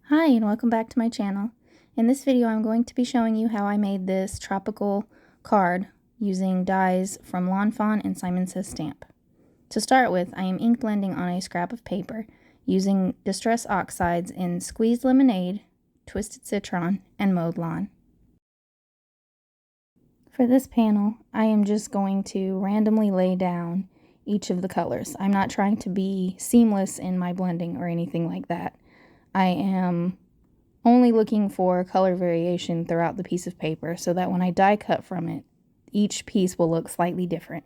Hi and welcome back to my channel. In this video I'm going to be showing you how I made this tropical card using dies from Lawn Fawn and Simon Says Stamp. To start with, I am ink blending on a scrap of paper using Distress Oxides in Squeezed Lemonade, Twisted Citron, and Mowed Lawn. For this panel, I am just going to randomly lay down each of the colors. I'm not trying to be seamless in my blending or anything like that. I am only looking for color variation throughout the piece of paper so that when I die cut from it, each piece will look slightly different.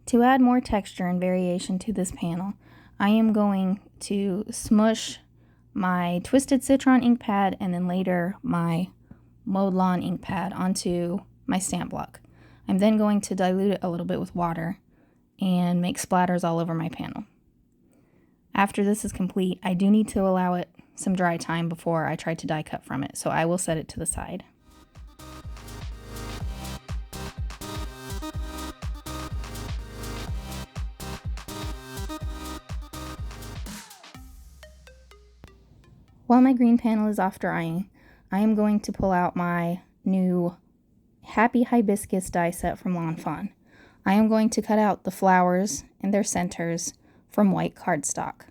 To add more texture and variation to this panel, I am going to smush my Twisted Citron ink pad and then later my Mowed Lawn ink pad onto my stamp block. I'm then going to dilute it a little bit with water and make splatters all over my panel. After this is complete, I do need to allow it some dry time before I try to die cut from it, so I will set it to the side. While my green panel is off drying, I am going to pull out my new Happy Hibiscus die set from Lawn Fawn. I am going to cut out the flowers and their centers from white cardstock.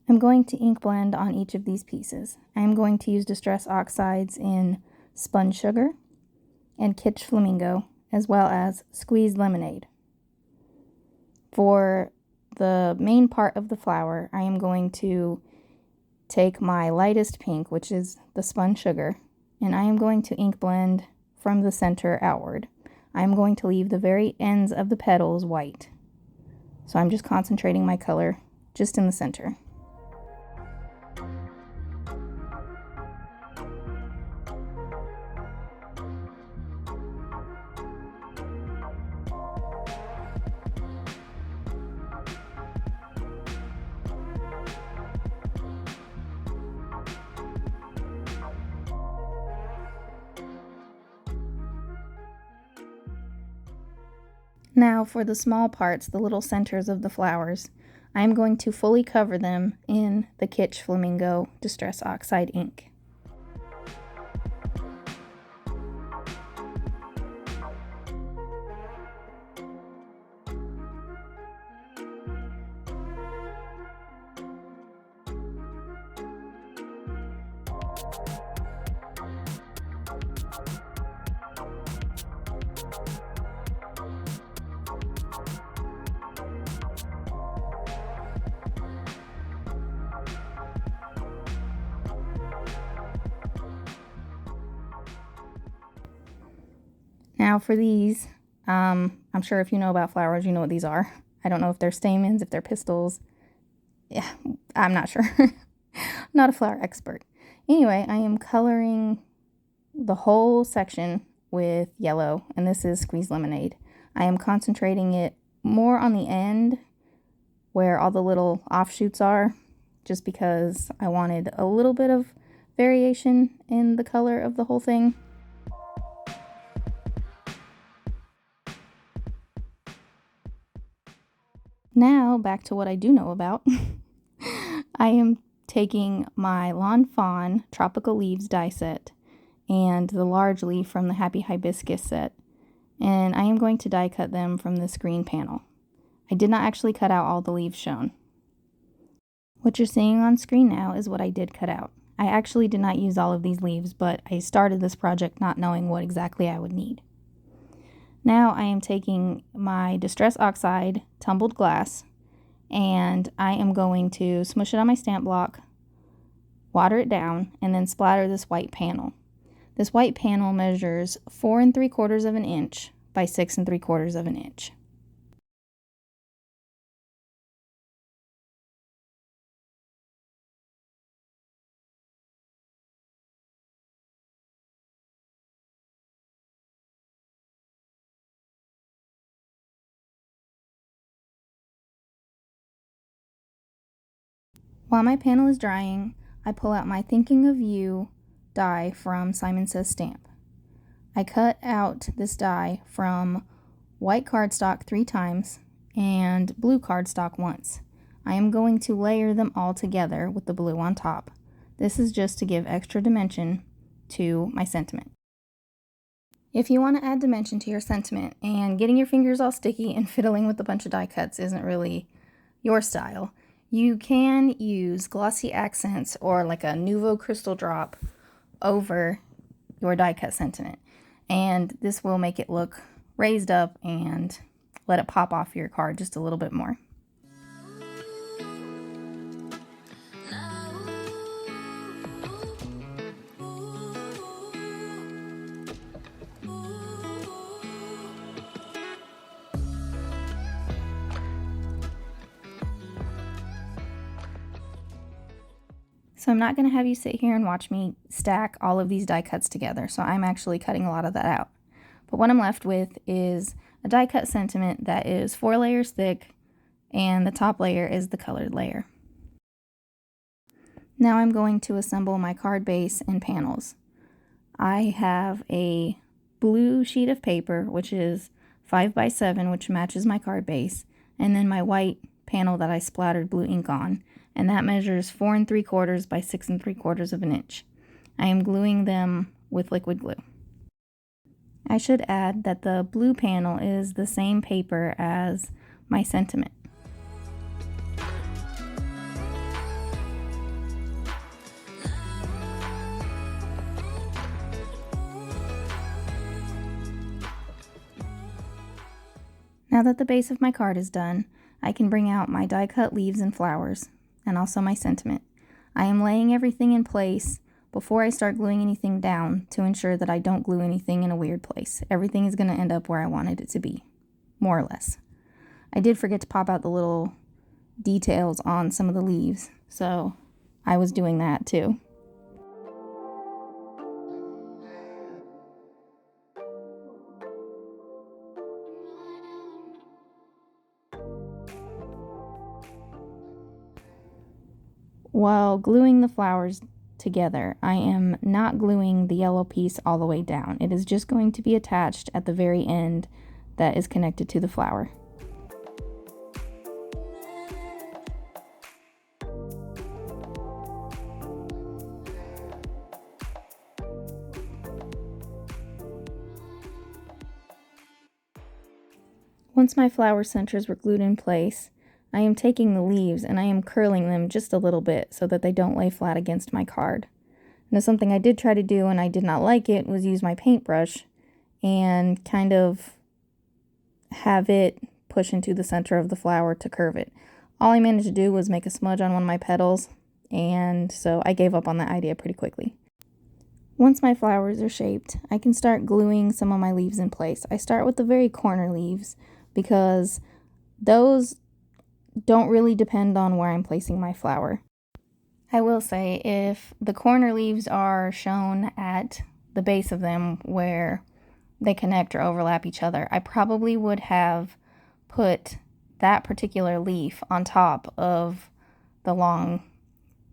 I'm going to ink blend on each of these pieces. I am going to use Distress Oxides in Spun Sugar and Kitsch Flamingo, as well as Squeezed Lemonade. For the main part of the flower, I am going to take my lightest pink, which is the Spun Sugar, and I am going to ink blend from the center outward. I'm going to leave the very ends of the petals white. So I'm just concentrating my color just in the center. Now for the small parts, the little centers of the flowers, I am going to fully cover them in the Kitsch Flamingo Distress Oxide ink. Now for these, I'm sure if you know about flowers, you know what these are. I don't know if they're stamens, if they're pistils. Yeah, I'm not sure. Not a flower expert. Anyway, I am coloring the whole section with yellow, and this is Squeezed Lemonade. I am concentrating it more on the end where all the little offshoots are, just because I wanted a little bit of variation in the color of the whole thing. Now, back to what I do know about. I am taking my Lawn Fawn Tropical Leaves die set and the large leaf from the Happy Hibiscus set, and I am going to die cut them from this green panel. I did not actually cut out all the leaves shown. What you're seeing on screen now is what I did cut out. I actually did not use all of these leaves, but I started this project not knowing what exactly I would need. Now I am taking my Distress Oxide tumbled glass, and I am going to smush it on my stamp block, water it down, and then splatter this white panel. This white panel measures 4 3/4 of an inch by 6 3/4 of an inch. While my panel is drying, I pull out my Thinking of You die from Simon Says Stamp. I cut out this die from white cardstock 3 times and blue cardstock once. I am going to layer them all together with the blue on top. This is just to give extra dimension to my sentiment. If you want to add dimension to your sentiment and getting your fingers all sticky and fiddling with a bunch of die cuts isn't really your style, you can use glossy accents or like a Nouveau crystal drop over your die cut sentiment. And this will make it look raised up and let it pop off your card just a little bit more. So I'm not going to have you sit here and watch me stack all of these die cuts together, so I'm actually cutting a lot of that out. But what I'm left with is a die cut sentiment that is 4 layers thick, and the top layer is the colored layer. Now I'm going to assemble my card base and panels. I have a blue sheet of paper, which is 5 by 7, which matches my card base, and then my white panel that I splattered blue ink on, and that measures 4 3/4 by 6 3/4 of an inch. I am gluing them with liquid glue. I should add that the blue panel is the same paper as my sentiment. Now that the base of my card is done, I can bring out my die cut leaves and flowers, and also my sentiment. I am laying everything in place before I start gluing anything down to ensure that I don't glue anything in a weird place. Everything is going to end up where I wanted it to be, more or less. I did forget to pop out the little details on some of the leaves, so I was doing that too. While gluing the flowers together, I am not gluing the yellow piece all the way down. It is just going to be attached at the very end that is connected to the flower. Once my flower centers were glued in place, I am taking the leaves and I am curling them just a little bit so that they don't lay flat against my card. Now, something I did try to do and I did not like it was use my paintbrush and kind of have it push into the center of the flower to curve it. All I managed to do was make a smudge on one of my petals, and so I gave up on that idea pretty quickly. Once my flowers are shaped, I can start gluing some of my leaves in place. I start with the very corner leaves because those don't really depend on where I'm placing my flower. I will say if the corner leaves are shown at the base of them where they connect or overlap each other, I probably would have put that particular leaf on top of the long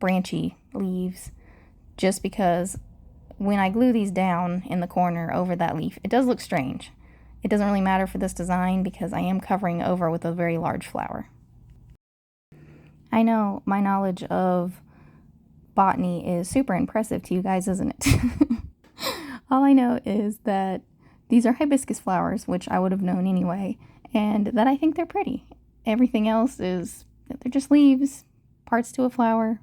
branchy leaves, just because when I glue these down in the corner over that leaf, it does look strange. It doesn't really matter for this design because I am covering over with a very large flower. I know my knowledge of botany is super impressive to you guys, isn't it? All I know is that these are hibiscus flowers, which I would have known anyway, and that I think they're pretty. Everything else is, they're just leaves, parts to a flower,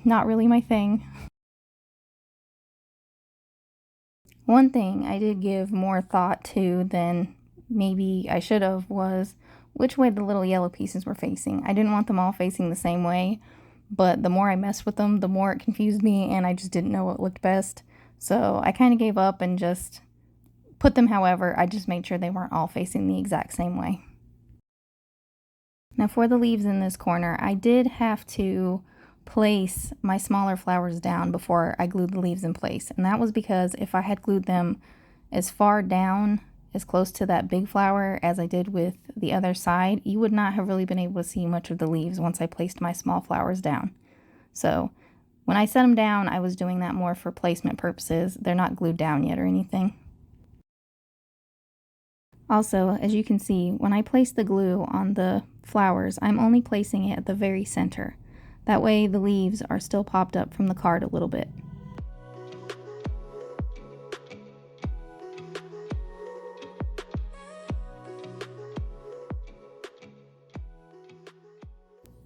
not really my thing. One thing I did give more thought to than maybe I should have was which way the little yellow pieces were facing. I didn't want them all facing the same way, but the more I messed with them, the more it confused me, and I just didn't know what looked best. So I kind of gave up and just put them however. I just made sure they weren't all facing the exact same way. Now for the leaves in this corner, I did have to place my smaller flowers down before I glued the leaves in place. And that was because if I had glued them as far down, as close to that big flower as I did with the other side, you would not have really been able to see much of the leaves once I placed my small flowers down. So when I set them down, I was doing that more for placement purposes. They're not glued down yet or anything. Also, as you can see, when I place the glue on the flowers, I'm only placing it at the very center. That way the leaves are still popped up from the card a little bit.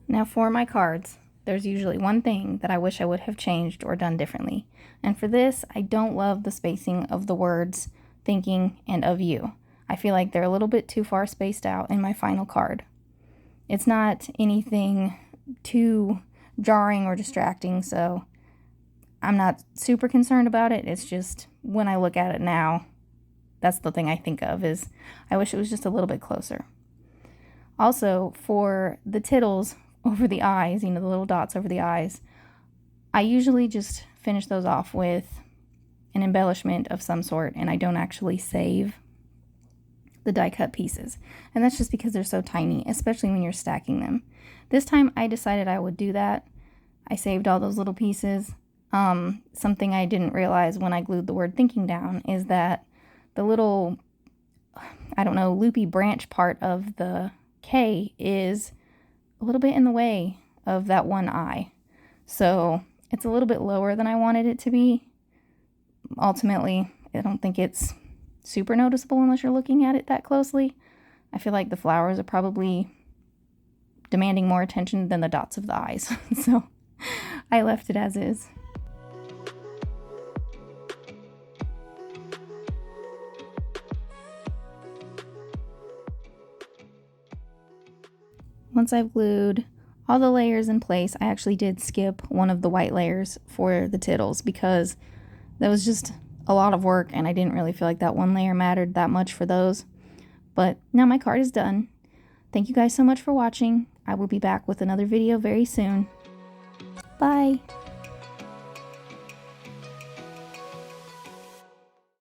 Now for my cards, there's usually one thing that I wish I would have changed or done differently. And for this, I don't love the spacing of the words thinking and of you. I feel like they're a little bit too far spaced out in my final card. It's not anything too jarring or distracting, so I'm not super concerned about it. It's just when I look at it now, that's the thing I think of, is I wish it was just a little bit closer. Also, for the tittles over the eyes, you know, the little dots over the eyes, I usually just finish those off with an embellishment of some sort, and I don't actually save the die cut pieces. And that's just because they're so tiny, especially when you're stacking them. This time I decided I would do that. I saved all those little pieces. Something I didn't realize when I glued the word thinking down is that the little, I don't know, loopy branch part of the K is a little bit in the way of that one eye. So it's a little bit lower than I wanted it to be. Ultimately, I don't think it's super noticeable unless you're looking at it that closely. I feel like the flowers are probably demanding more attention than the dots of the eyes. So I left it as is. Once I've glued all the layers in place, I actually did skip one of the white layers for the tittles because that was just a lot of work and I didn't really feel like that one layer mattered that much for those. But now my card is done. Thank you guys so much for watching. I will be back with another video very soon. Bye!